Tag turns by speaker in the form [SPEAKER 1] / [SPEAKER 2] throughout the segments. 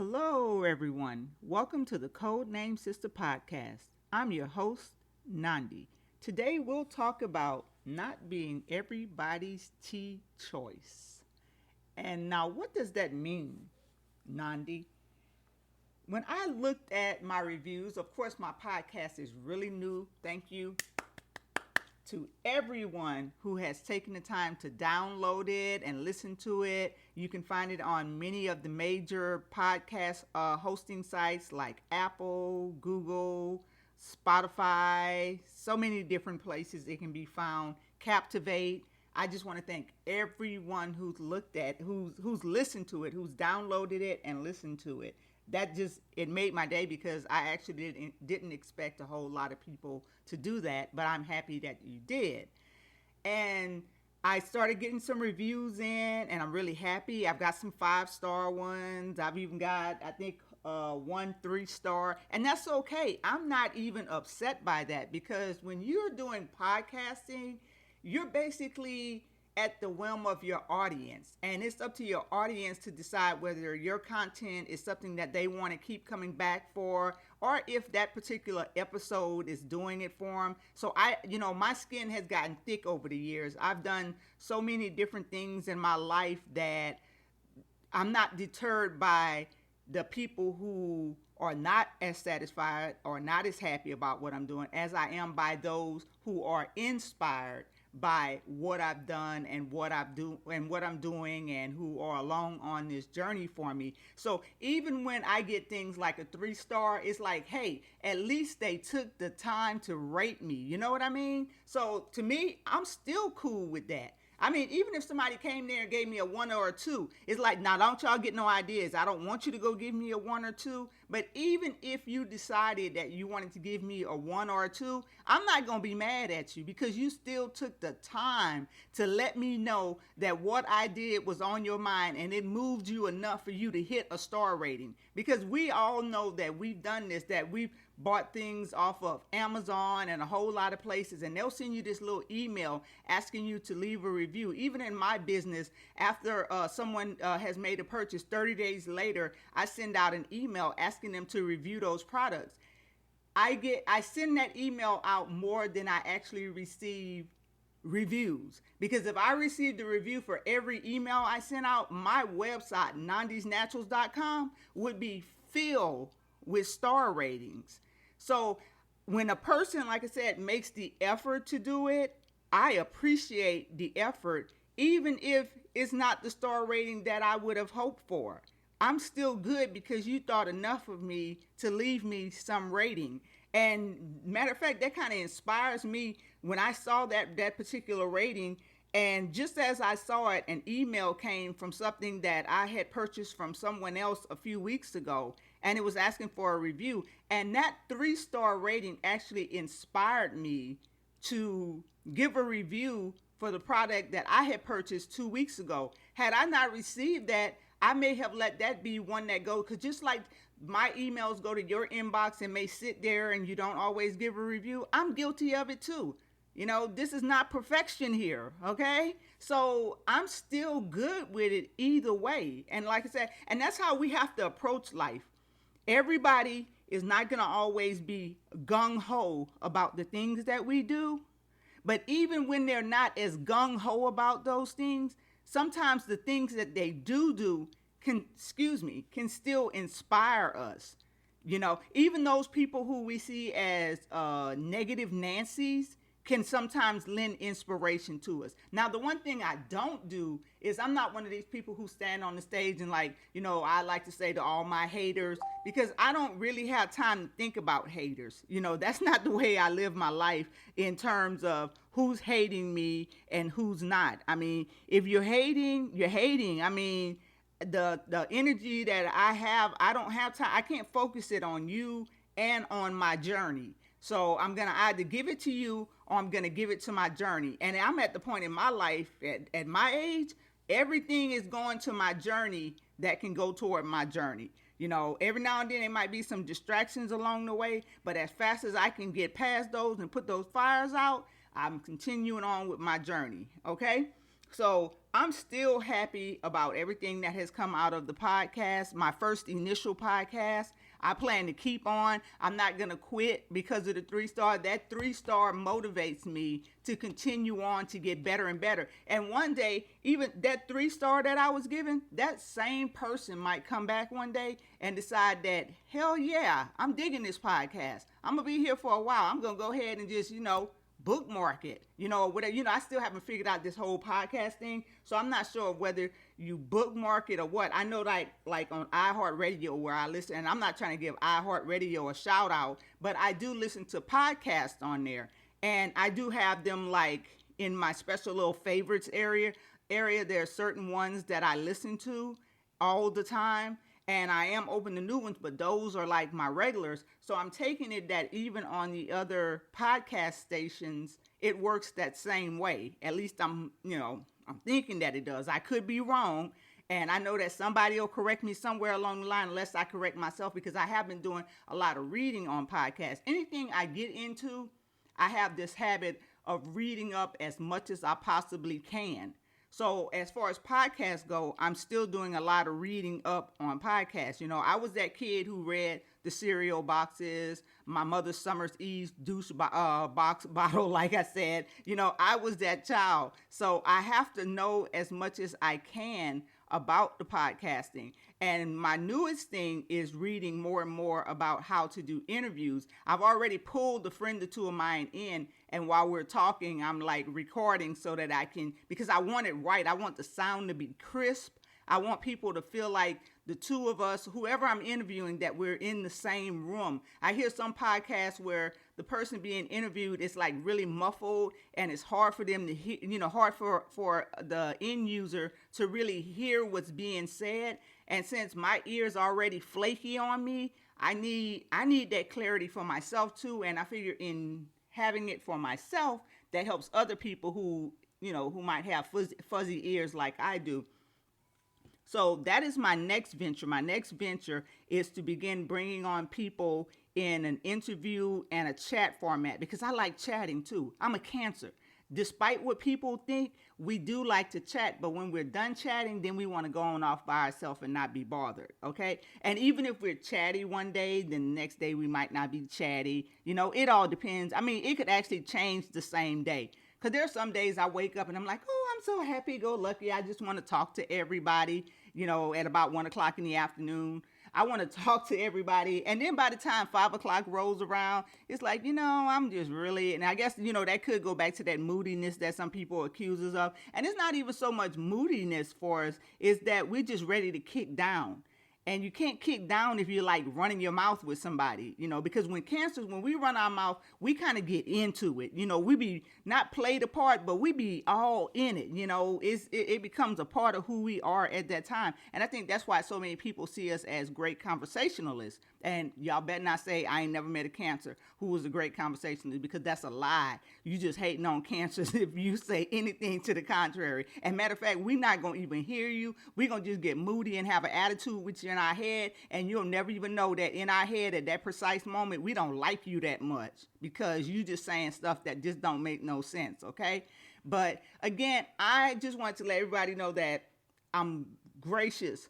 [SPEAKER 1] Hello, everyone. Welcome to the Code Name Sister podcast. I'm your host, Nandi. Today, we'll talk about not being everybody's tea choice. And now, what does that mean, Nandi? When I looked at my reviews, of course, my podcast is really new. Thank you to everyone who has taken the time to download it and listen to it. You can find it on many of the major podcast hosting sites like Apple, Google, Spotify, so many different places it can be found. Captivate. I just want to thank everyone who's looked at, who's listened to it, who's downloaded it and listened to it. That just it made my day because I actually didn't expect a whole lot of people to do that, but I'm happy that you did. And I started getting some reviews in, and I'm really happy. I've got some 5-star ones. I've even got, I think, 1 3-star, and that's okay. I'm not even upset by that because when you're doing podcasting, you're basically at the whim of your audience, and it's up to your audience to decide whether your content is something that they want to keep coming back for, or if that particular episode is doing it for them. So my skin has gotten thick over the years. I've done so many different things in my life that I'm not deterred by the people who are not as satisfied or not as happy about what I'm doing as I am by those who are inspired by what I've done and what I'm doing and who are along on this journey for me. So even when I get things like a 3-star, it's like, hey, at least they took the time to rate me. You know what I mean? So to me, I'm still cool with that. I mean, even if somebody came there and gave me a 1 or a 2, it's like, now don't y'all get no ideas. I don't want you to go give me a 1 or 2. But even if you decided that you wanted to give me a 1 or a 2, I'm not going to be mad at you because you still took the time to let me know that what I did was on your mind and it moved you enough for you to hit a star rating. Because we all know that we've done this, that we've bought things off of Amazon and a whole lot of places, and they'll send you this little email asking you to leave a review. Even in my business, after someone has made a purchase, 30 days later, I send out an email asking them to review those products. I send that email out more than I actually receive reviews, because if I received a review for every email I sent out, my website nandisnaturals.com would be filled with star ratings. So when a person, like I said, makes the effort to do it, I appreciate the effort, even if it's not the star rating that I would have hoped for. I'm still good because you thought enough of me to leave me some rating. And matter of fact, that kind of inspires me when I saw that particular rating. And just as I saw it, an email came from something that I had purchased from someone else a few weeks ago, and it was asking for a review. And that 3-star rating actually inspired me to give a review for the product that I had purchased 2 weeks ago. Had I not received that, I may have let that be one that goes, because just like my emails go to your inbox and may sit there and you don't always give a review, I'm guilty of it too. You know, this is not perfection here, okay? So I'm still good with it either way. And like I said, and that's how we have to approach life. Everybody is not going to always be gung-ho about the things that we do. But even when they're not as gung-ho about those things, sometimes the things that they do can still inspire us. You know, even those people who we see as negative Nancy's can sometimes lend inspiration to us. Now, the one thing I don't do is I'm not one of these people who stand on the stage and I like to say to all my haters, because I don't really have time to think about haters. You know, that's not the way I live my life in terms of who's hating me and who's not. I mean, if you're hating, you're hating. I mean, the energy that I have, I don't have time. I can't focus it on you and on my journey. So I'm going to either give it to you or I'm going to give it to my journey. And I'm at the point in my life, at my age, everything is going to my journey that can go toward my journey. You know, every now and then there might be some distractions along the way, but as fast as I can get past those and put those fires out, I'm continuing on with my journey, okay? So I'm still happy about everything that has come out of the podcast. My first initial podcast. I plan to keep on. I'm not going to quit because of the 3-star. That 3-star motivates me to continue on to get better and better. And one day, even that 3-star that I was given, that same person might come back one day and decide that, hell yeah, I'm digging this podcast. I'm going to be here for a while. I'm going to go ahead and just, bookmark it, whatever. I still haven't figured out this whole podcast thing, so I'm not sure whether you bookmark it or what. I know like on iHeartRadio where I listen, and I'm not trying to give iHeartRadio a shout out, but I do listen to podcasts on there, and I do have them like in my special little favorites area. There are certain ones that I listen to all the time, and I am open to new ones, but those are like my regulars. So I'm taking it that even on the other podcast stations, it works that same way. At least I'm thinking that it does. I could be wrong. And I know that somebody will correct me somewhere along the line unless I correct myself, because I have been doing a lot of reading on podcasts. Anything I get into, I have this habit of reading up as much as I possibly can. So as far as podcasts go, I'm still doing a lot of reading up on podcasts. I was that kid who read the cereal boxes, my mother's Summer's Eve douche box bottle, like I said. I was that child. So I have to know as much as I can about the podcasting. And my newest thing is reading more and more about how to do interviews. I've already pulled a friend or two of mine in, and while we're talking, I'm like recording so that I can, because I want it right. I want the sound to be crisp. I want people to feel like the two of us, whoever I'm interviewing, that we're in the same room. I hear some podcasts where the person being interviewed is like really muffled, and it's hard for them to hear, hard for the end user to really hear what's being said. And since my ear's already flaky on me, I need that clarity for myself too. And I figure in having it for myself, that helps other people who might have fuzzy ears like I do. So that is my next venture. My next venture is to begin bringing on people in an interview and a chat format, because I like chatting too. I'm a Cancer. Despite what people think, we do like to chat, but when we're done chatting, then we want to go on off by ourselves and not be bothered, okay? And even if we're chatty one day, then the next day we might not be chatty. It all depends. I mean, it could actually change the same day. Because there are some days I wake up and I'm like, oh, I'm so happy-go-lucky. I just want to talk to everybody, at about 1 o'clock in the afternoon. I want to talk to everybody. And then by the time 5 o'clock rolls around, it's like, I'm just really, and I guess, that could go back to that moodiness that some people accuse us of. And it's not even so much moodiness for us, it's that we're just ready to kick down. And you can't kick down if you're like running your mouth with somebody, because when we run our mouth, we kind of get into it. We be not played a part, but we be all in it. It becomes a part of who we are at that time. And I think that's why so many people see us as great conversationalists. And y'all better not say I ain't never met a Cancer who was a great conversationalist, because that's a lie. You just hating on Cancers if you say anything to the contrary. And matter of fact, we're not going to even hear you. We're going to just get moody and have an attitude with you in our head, and you'll never even know that in our head at that precise moment, we don't like you that much, because you just saying stuff that just don't make no sense, okay? But again, I just want to let everybody know that I'm gracious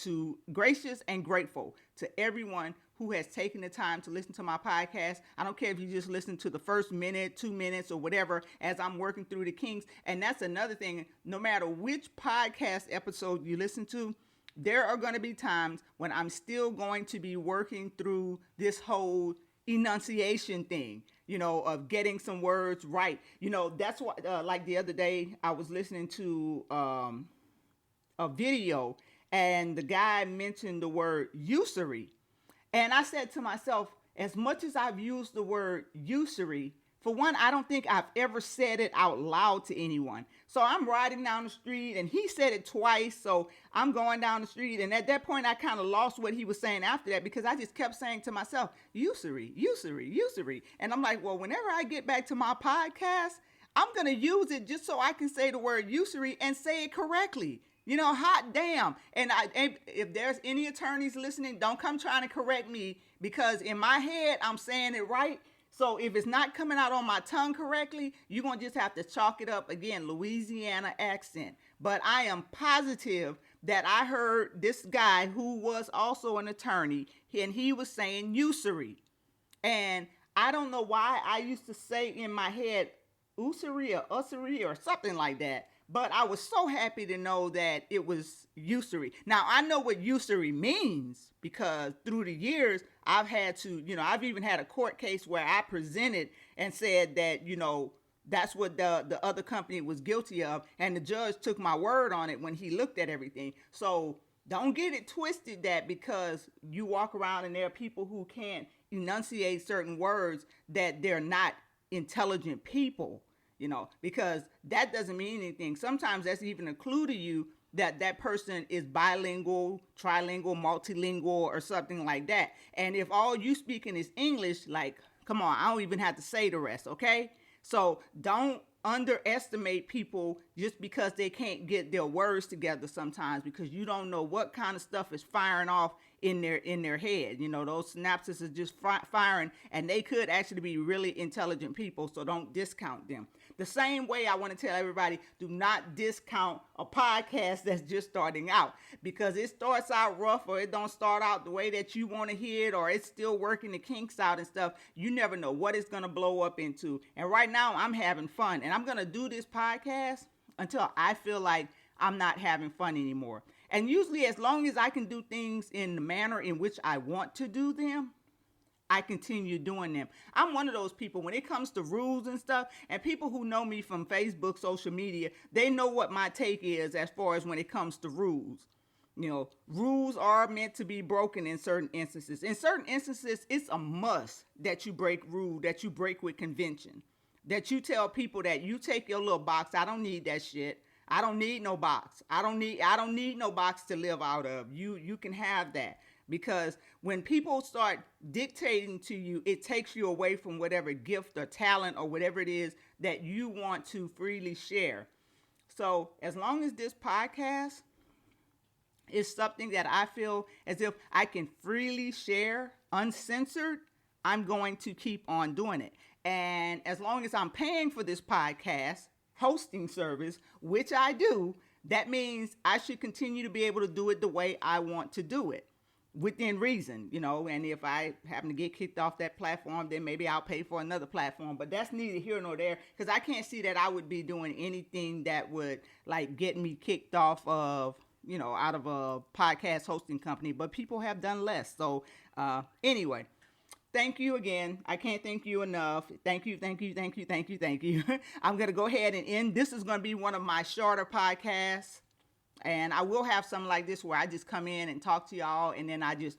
[SPEAKER 1] and grateful to everyone who has taken the time to listen to my podcast. I don't care if you just listen to the first minute, 2 minutes, or whatever, as I'm working through the kinks. And that's another thing. No matter which podcast episode you listen to, there are going to be times when I'm still going to be working through this whole enunciation thing, of getting some words right. That's why, like the other day, I was listening to a video, and the guy mentioned the word usury. And I said to myself, as much as I've used the word usury, for one, I don't think I've ever said it out loud to anyone. So I'm riding down the street, and he said it twice. So I'm going down the street, and at that point, I kind of lost what he was saying after that, because I just kept saying to myself, usury, usury, usury. And I'm like, well, whenever I get back to my podcast, I'm going to use it just so I can say the word usury and say it correctly. Hot damn. And if there's any attorneys listening, don't come trying to correct me, because in my head, I'm saying it right. So if it's not coming out on my tongue correctly, you're going to just have to chalk it up again, Louisiana accent. But I am positive that I heard this guy who was also an attorney, and he was saying usury. And I don't know why I used to say in my head usury or usury or something like that. But I was so happy to know that it was usury. Now, I know what usury means because through the years, I've had to, I've even had a court case where I presented and said that, that's what the other company was guilty of. And the judge took my word on it when he looked at everything. So don't get it twisted that because you walk around and there are people who can't enunciate certain words that they're not intelligent people. Because that doesn't mean anything. Sometimes that's even a clue to you that that person is bilingual, trilingual, multilingual, or something like that. And if all you speaking is English, like, come on, I don't even have to say the rest, okay? So don't underestimate people just because they can't get their words together sometimes, because you don't know what kind of stuff is firing off in their head. Those synapses are just firing, and they could actually be really intelligent people, so don't discount them. The same way I want to tell everybody, do not discount a podcast that's just starting out, because it starts out rough, or it don't start out the way that you want to hear it, or it's still working the kinks out and stuff. You never know what it's going to blow up into. And right now I'm having fun, and I'm going to do this podcast until I feel like I'm not having fun anymore. And usually, as long as I can do things in the manner in which I want to do them, I continue doing them. I'm one of those people when it comes to rules and stuff, and people who know me from Facebook, social media, they know what my take is as far as when it comes to rules. Rules are meant to be broken in certain instances. In certain instances, it's a must that you break rule, that you break with convention, that you tell people that you take your little box. I don't need that shit. I don't need no box. I don't need no box to live out of. You can have that. Because when people start dictating to you, it takes you away from whatever gift or talent or whatever it is that you want to freely share. So as long as this podcast is something that I feel as if I can freely share uncensored, I'm going to keep on doing it. And as long as I'm paying for this podcast hosting service, which I do, that means I should continue to be able to do it the way I want to do it, within reason, and if I happen to get kicked off that platform, then maybe I'll pay for another platform. But that's neither here nor there, because I can't see that I would be doing anything that would like get me kicked off of, out of a podcast hosting company. But people have done less. So anyway, thank you again. I can't thank you enough. Thank you. I'm going to go ahead and end. This is going to be one of my shorter podcasts. And I will have something like this where I just come in and talk to y'all, and then I just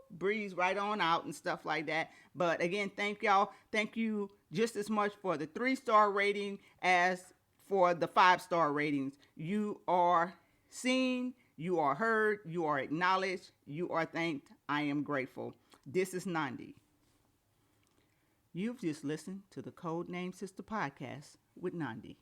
[SPEAKER 1] breeze right on out and stuff like that. But again, thank y'all. Thank you just as much for the 3-star rating as for the 5-star ratings. You are seen, you are heard, you are acknowledged, you are thanked. I am grateful. This is Nandi. You've just listened to the Codename Sister Podcast with Nandi.